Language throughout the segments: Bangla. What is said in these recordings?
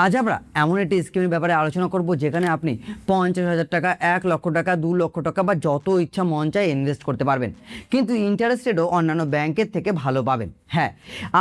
আজ আমরা এমন একটি স্কিমের ব্যাপারে আলোচনা করব যেখানে আপনি 50,000 টাকা, 1 লক্ষ টাকা, 2 লক্ষ টাকা বা যত ইচ্ছা মন চায় ইনভেস্ট করতে পারবেন, কিন্তু ইন্টারেস্ট রেটও অন্যান্য ব্যাংকের থেকে ভালো পাবেন। হ্যাঁ,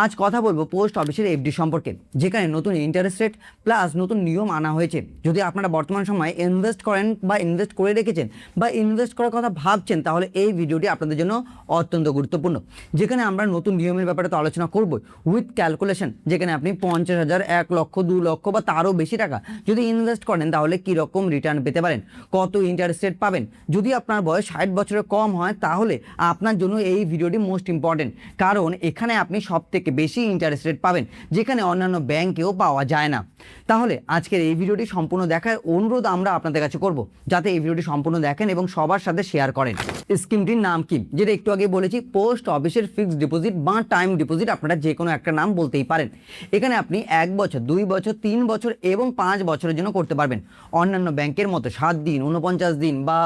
আজ কথা বলবো পোস্ট অফিসের এফডি সম্পর্কে, যেখানে নতুন ইন্টারেস্ট রেট প্লাস নতুন নিয়ম আনা হয়েছে। যদি আপনারা বর্তমান সময়ে ইনভেস্ট করেন বা ইনভেস্ট করে রেখেছেন বা ইনভেস্ট করার কথা ভাবছেন, তাহলে এই ভিডিওটি আপনাদের জন্য অত্যন্ত গুরুত্বপূর্ণ, যেখানে আমরা নতুন নিয়মের ব্যাপারে তো আলোচনা করব উইথ ক্যালকুলেশন। যেখানে আপনি 50,000, 1 লক্ষ, 2 লক্ষ বা তারও বেশি টাকা যদি ইনভেস্ট করেন, তাহলে কি রকম রিটার্ন পেতে পারেন, কত ইন্টারেস্ট রেট পাবেন। যদি আপনার বয়স 60 বছরের কম হয়, তাহলে আপনার জন্য এই ভিডিওটি মোস্ট ইম্পর্টেন্ট, কারণ এখানে আপনি সব থেকে বেশি ইন্টারেস্ট রেট পাবেন, যেখানে অন্যান্য ব্যাংকেও পাওয়া যায় না। তাহলে আজকের এই ভিডিওটি সম্পূর্ণ দেখার অনুরোধ আমরা আপনাদের কাছে করব, যাতে এই ভিডিওটি সম্পূর্ণ দেখেন এবং সবার সাথে শেয়ার করেন। স্কিমটির নাম কি, যেটা একটু আগে বলেছি, পোস্ট অফিসের ফিক্সড ডিপোজিট বা টাইম ডিপোজিট, আপনারা যে কোনো একটা নাম বলতেই পারেন। এখানে আপনি 1 বছর, 2 বছর, 3 বছর এবং 5 বছরের জন্য করতে পারবেন। অন্যান্য ব্যাংকের মতো 7 দিন, 49 দিন বা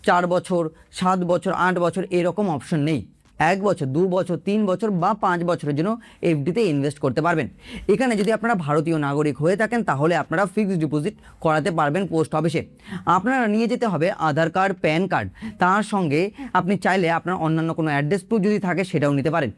4 বছর, 7 বছর, 8 বছর এরকম অপশন নেই। 1 বছর, 2 বছর, 3 বছর বা 5 বছরের জন্য এফডিতে ইনভেস্ট করতে পারবেন। এখানে যদি আপনারা ভারতীয় নাগরিক হয়ে থাকেন, তাহলে আপনারা ফিক্সড ডিপোজিট করাতে পারবেন পোস্ট অফিসে। আপনারা নিয়ে যেতে হবে আধার কার্ড, প্যান কার্ড, তার সঙ্গে আপনি চাইলে আপনার অন্যান্য কোনো অ্যাড্রেস প্রুফ যদি থাকে সেটাও নিতে পারেন।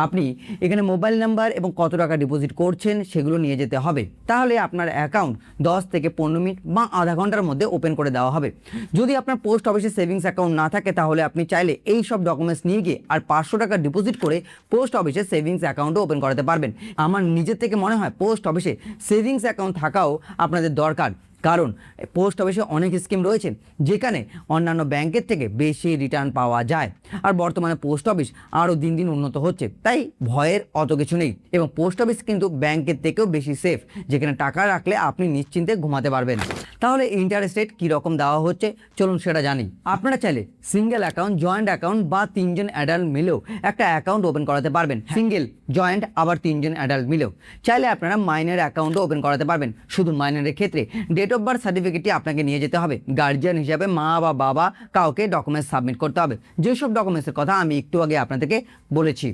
আপনি এখানে মোবাইল নাম্বার এবং কত টাকা ডিপোজিট করছেন সেগুলো নিয়ে যেতে হবে। তাহলে আপনার অ্যাকাউন্ট 10 থেকে 15 মিনিট বা আধা ঘন্টার মধ্যে ওপেন করে দেওয়া হবে। যদি আপনার পোস্ট অফিসে সেভিংস অ্যাকাউন্ট না থাকে, তাহলে আপনি চাইলে এই সব ডকুমেন্টস নিয়ে গিয়ে আর 500 টাকা ডিপোজিট করে পোস্ট অফিসে সেভিংস অ্যাকাউন্টও ওপেন করাতে পারবেন। আমার নিজের থেকে মনে হয় পোস্ট অফিসে সেভিংস অ্যাকাউন্ট থাকাও আপনাদের দরকার, কারণ পোস্ট অফিসে অনেক স্কিম রয়েছে যেখানে অন্যান্য ব্যাংকের থেকে বেশি রিটার্ন পাওয়া যায়। আর বর্তমানে পোস্ট অফিস আরও দিন দিন উন্নত হচ্ছে, তাই ভয়ের অত কিছু নেই। এবং পোস্ট অফিস কিন্তু ব্যাংকের থেকেও বেশি সেফ, যেখানে টাকা রাখলে আপনি নিশ্চিন্তে ঘুমাতে পারবেন। তাহলে ইন্টারেস্ট রেট কীরকম দেওয়া হচ্ছে চলুন সেটা জানি। আপনারা চাইলে সিঙ্গেল অ্যাকাউন্ট, জয়েন্ট অ্যাকাউন্ট বা 3 জন অ্যাডাল্ট মিলেও একটা অ্যাকাউন্ট ওপেন করাতে পারবেন। সিঙ্গেল, জয়েন্ট আবার 3 জন অ্যাডাল্ট মিলেও চাইলে আপনারা মাইনের অ্যাকাউন্টও ওপেন করাতে পারবেন। শুধু মাইনের ক্ষেত্রে ডেট অফ বার্থ সার্টিফিকেটটি আপনাকে নিয়ে যেতে হবে। গার্জিয়ান হিসাবে মা বা বাবা কাউকে ডকুমেন্টস সাবমিট করতে হবে, যেসব ডকুমেন্টসের কথা আমি একটু আগে আপনাদেরকে বলেছি।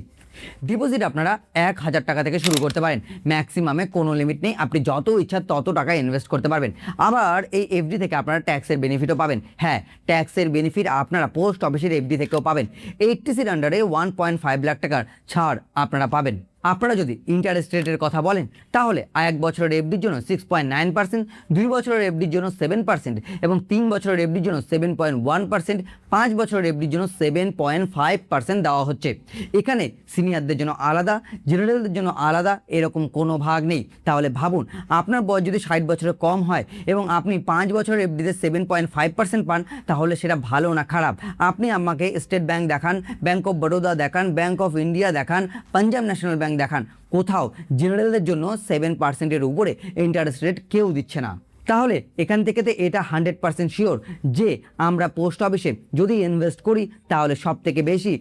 ডিপোজিট আপনারা 1,000 টাকা থেকে শুরু করতে পারেন, ম্যাক্সিমামে কোনো লিমিট নেই, আপনি যত ইচ্ছা তত টাকা ইনভেস্ট করতে পারবেন। আবার এই এফডি থেকে আপনারা ট্যাক্সের বেনিফিটও পাবেন। হ্যাঁ, ট্যাক্সের বেনিফিট আপনারা পোস্ট অফিসের এফডি থেকেও পাবেন। 80সির আন্ডারে 1.5 লাখ টাকার ছাড় আপনারা পাবেন। আপনারা যদি ইন্টারেস্ট রেটের কথা বলেন, তাহলে 1 বছরের এফডির জন্য 6.9%, 2 বছরের এফডির জন্য 7% এবং 3 বছরের এফডির জন্য 7.1%, 5 বছরের এফডির জন্য 7.5% দেওয়া হচ্ছে। এখানে সিনিয়রদের জন্য আলাদা, জেনারেলদের জন্য আলাদা, এরকম কোনো ভাগ নেই। তাহলে ভাবুন, আপনার বয়স যদি 60 বছরের কম হয় এবং আপনি 5 বছরের এফডিতে 7.5% পান, তাহলে সেটা ভালো না খারাপ? আপনি আমাকে স্টেট ব্যাংক দেখান, ব্যাংক অফ বরোদা দেখান, ব্যাংক অফ ইন্ডিয়া দেখান, পাঞ্জাব ন্যাশনাল ব্যাংক দেখান, কোথাও জেনারেলদের জন্য 7%-এর উপরে ইন্টারেস্ট রেট কেউ দিচ্ছে না। তাহলে এখান থেকে তো এটা 100% শিওর যে আমরা পোস্ট অফিসে যদি ইনভেস্ট করি, তাহলে সব থেকে বেশি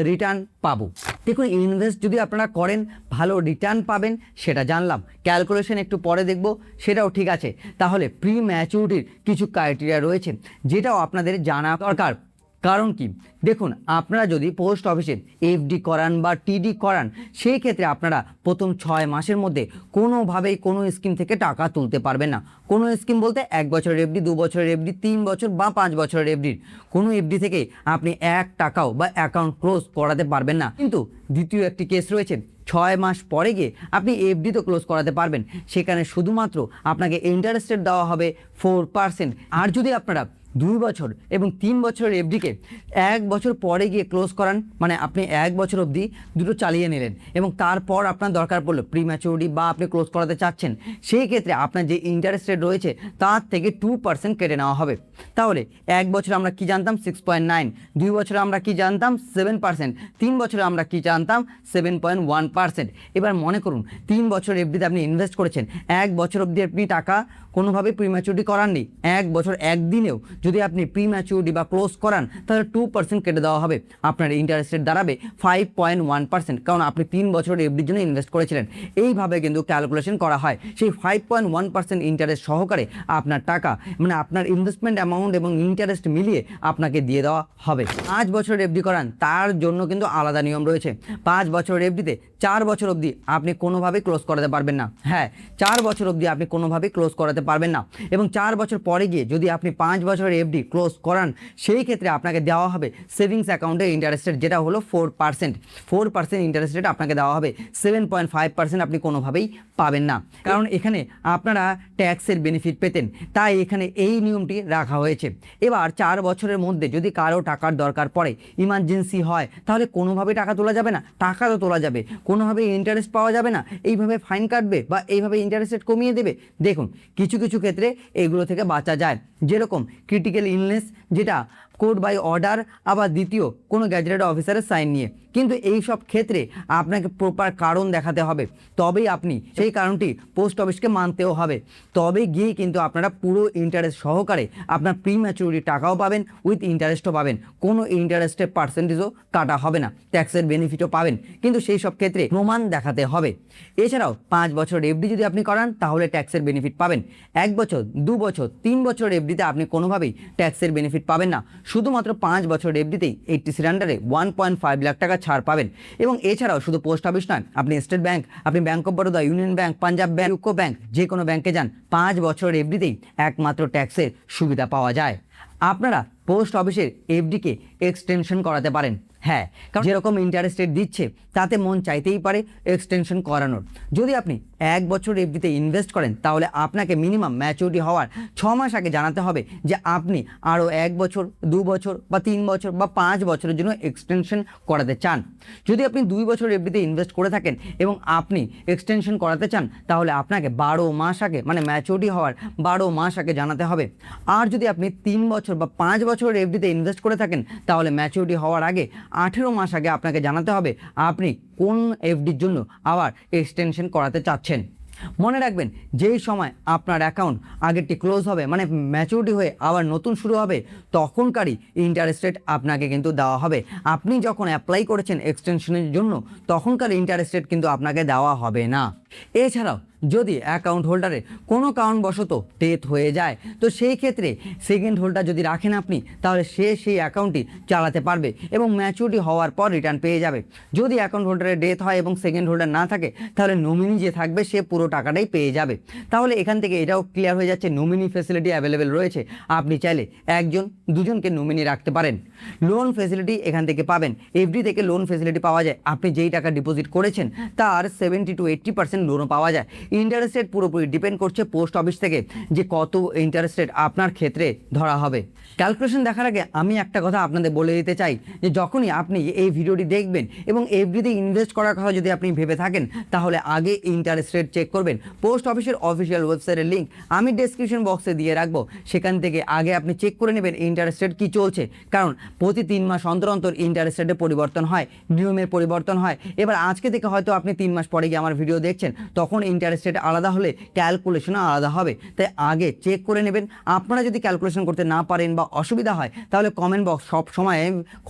রিটার্ন পাবো। দেখুন, ইনভেস্ট যদি আপনারা করেন, ভালো রিটার্ন পাবেন সেটা জানলাম, ক্যালকুলেশন একটু পরে দেখব সেটাও ঠিক আছে। তাহলে প্রি ম্যাচুরিটির কিছু ক্রাইটেরিয়া রয়েছে, যেটাও আপনাদের জানা দরকার। কারণ কি, দেখুন, আপনারা যদি পোস্ট অফিসে এফডি করান বা টিডি করান, সেই ক্ষেত্রে আপনারা প্রথম 6 মাসের মধ্যে কোনোভাবেই কোনো স্কিম থেকে টাকা তুলতে পারবেন না। কোনো স্কিম বলতে 1 বছরের এফডি, 2 বছরের এফডি, 3 বছর বা 5 বছরের এফডির কোনো এফডি থেকে আপনি 1 টাকাও বা অ্যাকাউন্ট ক্লোজ করাতে পারবেন না। কিন্তু দ্বিতীয় একটি কেস রয়েছে, 6 মাস পরে গিয়ে আপনি এফডি তো ক্লোজ করাতে পারবেন, সেখানে শুধুমাত্র আপনাকে ইন্টারেস্ট রেট দেওয়া হবে 4%। আর যদি আপনারা 2 বছর এবং 3 বছরের এফডিকে 1 বছর পরে গিয়ে ক্লোজ করান, মানে আপনি 1 বছর অবধি দুটো চালিয়ে নিলেন এবং তারপর আপনার দরকার পড়লো প্রি ম্যাচুরিটি বা আপনি ক্লোজ করাতে চাচ্ছেন, সেই ক্ষেত্রে আপনার যে ইন্টারেস্ট রেট রয়েছে তার থেকে 2% কেটে নেওয়া হবে। তাহলে 1 বছর আমরা কি জানতাম 6.9, 2 বছরে আমরা কি জানতাম 7%, 3 বছরে আমরা কি জানতাম 7.1%। এবার মনে করুন 3 বছর এফডিতে আপনি ইনভেস্ট করেছেন, 1 বছর অবধি আপনি টাকা কোনোভাবে প্রি ম্যাচুরিটি করাননি, 1 বছর একদিনেও যদি আপনি প্রি ম্যাচুরিটি বা ক্লোজ করান তাহলে 2% কেটে দেওয়া হবে, আপনার ইন্টারেস্ট রেট দাঁড়াবে 5.1%, কারণ আপনি 3 বছরের এফডির জন্য ইনভেস্ট করেছিলেন। এইভাবে কিন্তু ক্যালকুলেশন করা হয়। সেই 5.1% ইন্টারেস্ট সহকারে আপনার টাকা মানে আপনার ইনভেস্টমেন্ট অ্যামাউন্ট এবং ইন্টারেস্ট মিলিয়ে আপনাকে দিয়ে দেওয়া হবে। 5 বছরের এফডি করান তার জন্য কিন্তু আলাদা নিয়ম রয়েছে। 5 বছরের এফডিতে 4 বছর অবধি আপনি কোনোভাবেই ক্লোজ করাতে পারবেন না। হ্যাঁ, 4 বছর অবধি আপনি কোনোভাবেই ক্লোজ করাতে পারবেন না, এবং 4 বছর পরে গিয়ে যদি আপনি 5 বছরের এফডি ক্লোজ করান সেই ক্ষেত্রে আপনাকে দেওয়া হবে সেভিংস অ্যাকাউন্টের ইন্টারেস্ট রেট, যেটা হলো 4% ইন্টারেস্ট রেট আপনাকে দেওয়া হবে। 7.5% আপনি কোনোভাবেই পাবেন না, কারণ এখানে আপনারা ট্যাক্সের বেনিফিট পেতেন, তাই এখানে এই নিয়মটি রাখা হয়েছে। এবার 4 বছরের মধ্যে যদি কারো টাকার দরকার পড়ে, ইমার্জেন্সি হয়, তাহলে কোনোভাবেই টাকা তোলা যাবে না। টাকা তো তোলা যাবে, কোনোভাবেই ইন্টারেস্ট পাওয়া যাবে না। এইভাবে ফাইন কাটবে বা এইভাবে ইন্টারেস্ট রেট কমিয়ে দেবে। দেখুন, কিছু কিছু ক্ষেত্রে এগুলো থেকে বাঁচা যায়, যেরকম ক্রিটিক্যাল ইলনেস, যেটা কোর্ট বাই অর্ডার, আবার দ্বিতীয় কোনো গ্যাজেটেড অফিসারের সাইন নিয়ে। কিন্তু এই সব ক্ষেত্রে আপনাকে প্রপার কারণ দেখাতে হবে, তবেই আপনি সেই কারণটি পোস্ট অফিসকে মানতেও হবে, তবে গিয়ে কিন্তু আপনারা পুরো ইন্টারেস্ট সহকারে আপনার প্রি ম্যাচুরিটি টাকাও পাবেন, উইথ ইন্টারেস্টও পাবেন। কোনো ইন্টারেস্টের পার্সেন্টেজও কাটা হবে না, ট্যাক্সের বেনিফিটও পাবেন, কিন্তু সেই সব ক্ষেত্রে প্রমাণ দেখাতে হবে। এছাড়াও 5 বছর এফডি যদি আপনি করান তাহলে ট্যাক্সের বেনিফিট পাবেন। 1 বছর, 2 বছর, 3 বছর এফডিতে আপনি কোনোভাবেই ট্যাক্সের বেনিফিট পাবেন না। শুধুমাত্র 5 বছর এফডিতেই 80 আন্ডারে 1.5 লাখ টাকা ছাড় পাবেন। এবং এছাড়াও শুধু পোস্ট অফিস নয়, আপনি স্টেট ব্যাংক, আপনি bank of Baroda, union bank, Punjab bank, UCO bank, যে কোনো ব্যাংকে যান, 5 বছর এফডিতেই একমাত্র ট্যাক্সের সুবিধা পাওয়া যায়। আপনারা পোস্ট অফিসের এফডিকে এক্সটেনশন করাতে পারেন। হ্যাঁ, কারণ যেরকম ইন্টারেস্ট রেট দিচ্ছে তাতে মন চাইতেই পারে এক্সটেনশন করানোর। যদি আপনি 1 বছর এফডিতে ইনভেস্ট করেন তাহলে আপনাকে মিনিমাম ম্যাচুরিটি হওয়ার 6 মাস আগে জানাতে হবে যে আপনি আরও 1 বছর, 2 বছর বা 3 বছর বা 5 বছরের জন্য এক্সটেনশন করাতে চান। যদি আপনি 2 বছর এফডিতে ইনভেস্ট করে থাকেন এবং আপনি এক্সটেনশন করাতে চান তাহলে আপনাকে 12 মাস আগে, মানে ম্যাচুরিটি হওয়ার 12 মাস আগে জানাতে হবে। আর যদি আপনি 3 বছর বা 5 বছরের এফডিতে ইনভেস্ট করে থাকেন তাহলে ম্যাচুরিটি হওয়ার আগে 18 মাস আগে আপনাকে জানাতে হবে আপনি কোন এফডির জন্য আবার এক্সটেনশন করাতে চাচ্ছেন। মনে রাখবেন, যেই সময় আপনার অ্যাকাউন্ট আগেরটি ক্লোজ হবে, মানে ম্যাচুরিটি হয়ে আবার নতুন শুরু হবে, তখনকারই ইন্টারেস্ট রেট আপনাকে কিন্তু দেওয়া হবে। আপনি যখন অ্যাপ্লাই করেছেন এক্সটেনশনের জন্য তখনকার ইন্টারেস্ট রেট কিন্তু আপনাকে দেওয়া হবে না। এছাড়াও যদি অ্যাকাউন্ট হোল্ডারের কোনো কারণবশত ডেথ হয়ে যায় তো সেই ক্ষেত্রে সেকেন্ড হোল্ডার যদি রাখেন আপনি, তাহলে সে সেই অ্যাকাউন্টটি চালাতে পারবে এবং ম্যাচুরিটি হওয়ার পর রিটার্ন পেয়ে যাবে। যদি অ্যাকাউন্ট হোল্ডারের ডেথ হয় এবং সেকেন্ড হোল্ডার না থাকে তাহলে নমিনি যে থাকবে সে পুরো টাকাটাই পেয়ে যাবে। তাহলে এখান থেকে এটাও ক্লিয়ার হয়ে যাচ্ছে নমিনি ফেসিলিটি অ্যাভেলেবেল রয়েছে। আপনি চাইলে 1 জন 2 জনকে নমিনি রাখতে পারেন। লোন ফেসিলিটি এখান থেকে পাবেন। এফডি থেকে লোন ফেসিলিটি পাওয়া যায়। আপনি যেই টাকা ডিপোজিট করেছেন তার 70 to 80% লোনও পাওয়া যায়। ইন্টারেস্ট রেট পুরোপুরি ডিপেন্ড করছে পোস্ট অফিস থেকে যে কত ইন্টারেস্ট রেট আপনার ক্ষেত্রে ধরা হবে। ক্যালকুলেশন দেখার আগে আমি একটা কথা আপনাদের বলে দিতে চাই যে যখনই আপনি এই ভিডিওটি দেখবেন এবং এফডিতে ইনভেস্ট করার কথা যদি আপনি ভেবে থাকেন তাহলে আগে ইন্টারেস্ট রেট চেক করবেন। পোস্ট অফিসের অফিসিয়াল ওয়েবসাইটের লিঙ্ক আমি ডেসক্রিপশন বক্সে দিয়ে রাখবো, সেখান থেকে আগে আপনি চেক করে নেবেন ইন্টারেস্ট রেট কী চলছে, কারণ প্রতি 3 মাস অন্তর অন্তর ইন্টারেস্ট রেটে পরিবর্তন হয়, নিয়মের পরিবর্তন হয়। এবার আজকে থেকে হয়তো আপনি 3 মাস পরে গিয়ে আমার ভিডিও দেখছেন, তখন ইন্টারেস্ট রেট আলাদা হলে ক্যালকুলেশনও আলাদা হবে, তাই আগে চেক করে নেবেন। আপনারা যদি ক্যালকুলেশন করতে না পারেন বা অসুবিধা হয় তাহলে কমেন্ট বক্স সব সময়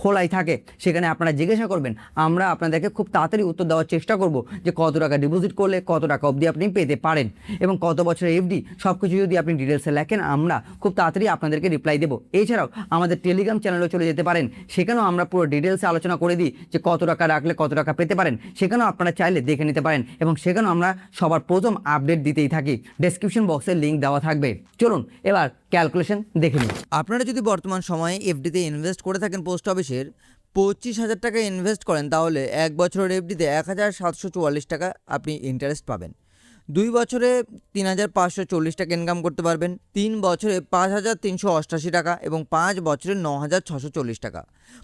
খোলাই থাকে, সেখানে আপনারা জিজ্ঞাসা করবেন, আমরা আপনাদেরকে খুব তাড়াতাড়ি উত্তর দেওয়ার চেষ্টা করব যে কত টাকা ডিপোজিট করলে কত টাকা অবধি আপনি পেতে পারেন এবং কত বছরের এফডি, সব কিছু যদি আপনি ডিটেলসে লেখেন আমরা খুব তাড়াতাড়ি আপনাদেরকে রিপ্লাই দেবো। এছাড়াও আমাদের টেলিগ্রাম চ্যানেলেও চলে যেতে পারেন, সেখানেও আমরা পুরো ডিটেলসে আলোচনা করে দিই যে কত টাকা রাখলে কত টাকা পেতে পারেন, সেখানেও আপনারা চাইলে দেখে নিতে পারেন এবং সেখানেও আমরা সবার প্রথম আপডেট দিতেই থাকি। ডেসক্রিপশন বক্সে লিঙ্ক দেওয়া থাকবে। চলুন এবার ক্যালকুলেশন দেখে নিন। আপনারা যদি বর্তমান সময়ে এফডিতে ইনভেস্ট করে থাকেন পোস্ট অফিসের 25,000 টাকা ইনভেস্ট করেন তাহলে 1 বছরের এফডিতে 1,744 টাকা আপনি ইন্টারেস্ট পাবেন। 2 বছরে 3,540 টাকা ইনকাম করতে পারবেন, 3 বছরে 5,388 টাকা এবং 5 বছরে 9,640 টাকা।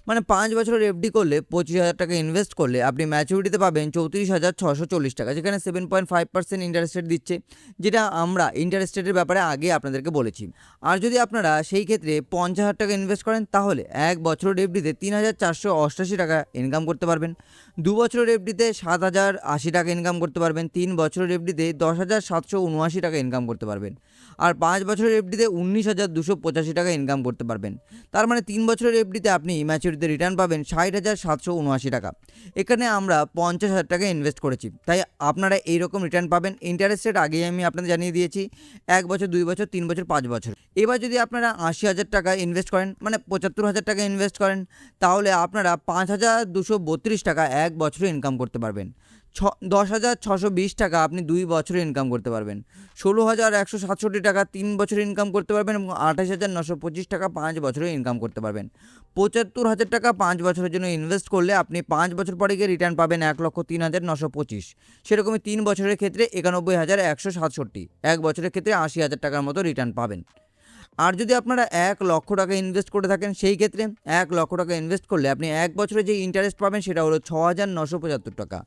মানে 5 বছরের এফডি করলে 25,000 টাকা ইনভেস্ট করলে আপনি ম্যাচুরিটিতে পাবেন 34,640 টাকা, যেখানে 7.5% ইন্টারেস্ট রেট দিচ্ছে, যেটা আমরা ইন্টারেস্ট রেটের ব্যাপারে আগে আপনাদেরকে বলেছি। আর যদি আপনারা সেই ক্ষেত্রে 50,000 টাকা ইনভেস্ট করেন তাহলে 1 বছরের এফডিতে 3,488 টাকা ইনকাম করতে পারবেন, 2 বছরের এফডিতে 7,080 টাকা ইনকাম করতে পারবেন, 3 বছরের এফডিতে 10,779 টাকা ইনকাম করতে পারবেন। আর 5 বছরের এফডিতে 19,285 টাকা ইনকাম করতে পারবেন। তার মানে 3 বছরের এফডিতে আপনি ম্যাচুরিটিতে রিটার্ন পাবেন 60,779 টাকা। এখানে আমরা 50,000 টাকা ইনভেস্ট করেছি, তাই আপনারা এইরকম রিটার্ন পাবেন। ইন্টারেস্ট রেট আগেই আমি আপনাদের জানিয়ে দিয়েছি, 1 বছর, 2 বছর, 3 বছর, 5 বছর। এবার যদি আপনারা 80,000 টাকা ইনভেস্ট করেন, মানে 75,000 টাকা ইনভেস্ট করেন, তাহলে আপনারা 5,232 টাকা 1 বছরে ইনকাম করতে পারবেন। 10,620 টাকা আপনি 2 বছরে ইনকাম করতে পারবেন। 16,167 টাকা 3 বছরে ইনকাম করতে পারবেন এবং 28,925 টাকা 5 বছরে ইনকাম করতে পারবেন। 75,000 টাকা 5 বছরের জন্য ইনভেস্ট করলে আপনি 5 বছর পরে গিয়ে রিটার্ন পাবেন 1,03,925। সেরকমই 3 বছরের ক্ষেত্রে 91,167, 1 বছরের ক্ষেত্রে 80,000 টাকার মতো রিটার্ন পাবেন। আর যদি আপনারা 1 লক্ষ টাকা ইনভেস্ট করে থাকেন, সেই ক্ষেত্রে 1 লক্ষ টাকা ইনভেস্ট করলে আপনি 1 বছরে যে ইন্টারেস্ট পাবেন সেটা হলো 6,975 টাকা,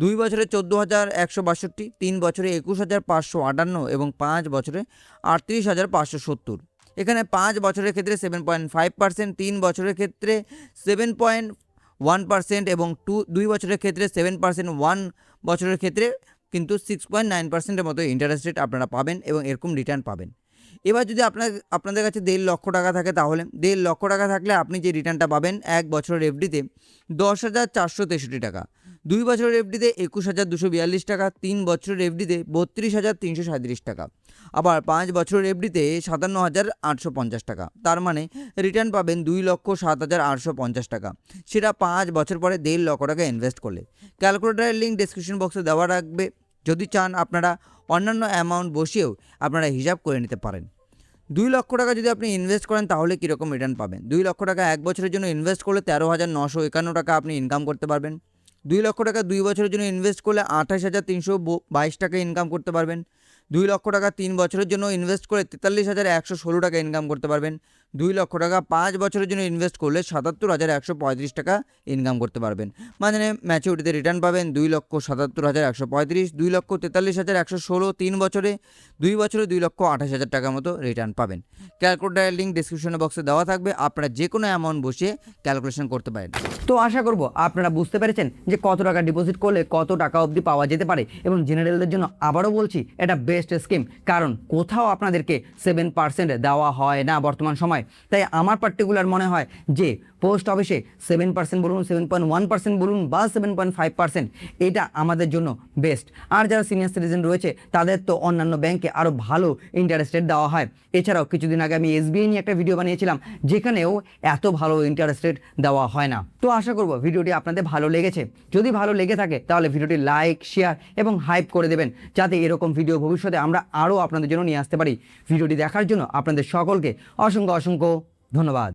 2 বছরে 14,162, 3 বছরে 21,558 এবং 5 বছরে 38,570। এখানে 5 বছরের ক্ষেত্রে 7.5%, 3 বছরের ক্ষেত্রে 7.1% এবং 2 বছরের ক্ষেত্রে 7%, 1 বছরের ক্ষেত্রে কিন্তু 6.9%-এর মতো ইন্টারেস্ট রেট আপনারা পাবেন এবং এরকম রিটার্ন পাবেন। এবার যদি আপনাদের কাছে 1.5 লক্ষ টাকা থাকে, তাহলে 1.5 লক্ষ টাকা থাকলে আপনি যে রিটার্নটা পাবেন 1 বছরের এফডিতে 10,463 টাকা, 2 বছরের এফডিতে 21,242 টাকা, 3 বছরের এফডিতে 32,337 টাকা, আবার 5 বছরের এফডিতে 57,850 টাকা। তার মানে রিটার্ন পাবেন 2,07,850 টাকা, সেটা 5 বছর পরে 1.5 লক্ষ টাকা ইনভেস্ট করলে। ক্যালকুলেটারের লিঙ্ক ডেসক্রিপশন বক্সে দেওয়া রাখবে, যদি চান আপনারা অন্যান্য অ্যামাউন্ট বসিয়েও আপনারা হিসাব করে নিতে পারেন। 2 লক্ষ টাকা যদি আপনি ইনভেস্ট করেন তাহলে কীরকম রিটার্ন পাবেন? 2 লক্ষ টাকা 1 বছরের জন্য ইনভেস্ট করলে 13,951 টাকা আপনি ইনকাম করতে পারবেন। 2 লক্ষ টাকা 2 বছরের জন্য ইনভেস্ট করলে 28,322 টাকা ইনকাম করতে পারবেন। 2 লক্ষ টাকা 3 বছরের জন্য ইনভেস্ট করে 43,116 টাকা ইনকাম করতে পারবেন। 2 লক্ষ টাকা 5 বছরের জন্য ইনভেস্ট করলে 77,135 টাকা ইনকাম করতে পারবেন। মানে ম্যাচুরিটিতে রিটার্ন পাবেন 2,77,135, 2,43,116, 3 বছরে, 2 বছরে 2,28,000 টাকার মতো রিটার্ন পাবেন। ক্যালকুলেটারের লিঙ্ক ডেসক্রিপশন বক্সে দেওয়া থাকবে, আপনারা যে কোনো অ্যামাউন্ট বসিয়ে ক্যালকুলেশন করতে পারেন। তো আশা করব আপনারা বুঝতে পেরেছেন যে কত টাকা ডিপোজিট করলে কত টাকা অবধি পাওয়া যেতে পারে, এবং জেনারেলদের জন্য আবারও বলছি এটা বেস্ট স্কিম, কারণ কোথাও আপনাদেরকে 7% দেওয়া হয় না বর্তমান সময়। তাই আমার পার্টিকুলার মনে হয় যে পোস্ট অফিসে 7% বলুন, 7.1% বলুন বা 7.5%, এটা আমাদের জন্য বেস্ট। আর যারা সিনিয়র সিটিজেন রয়েছে তাদের তো অন্যান্য ব্যাংকে আরও ভালো ইন্টারেস্ট রেট দেওয়া হয়। এছাড়াও কিছুদিন আগে আমি এসবিআই নিয়ে একটা ভিডিও বানিয়েছিলাম, যেখানেও এত ভালো ইন্টারেস্ট রেট দেওয়া হয় না। তো আশা করব ভিডিওটি আপনাদের ভালো লেগেছে। যদি ভালো লেগে থাকে তাহলে ভিডিওটি লাইক, শেয়ার এবং হাইপ করে দেবেন, যাতে এরকম ভিডিও ভবিষ্যতে আমরা আরও আপনাদের জন্য নিয়ে আসতে পারি। ভিডিওটি দেখার জন্য আপনাদের সকলকে অসংখ্য অসংখ্য ধন্যবাদ।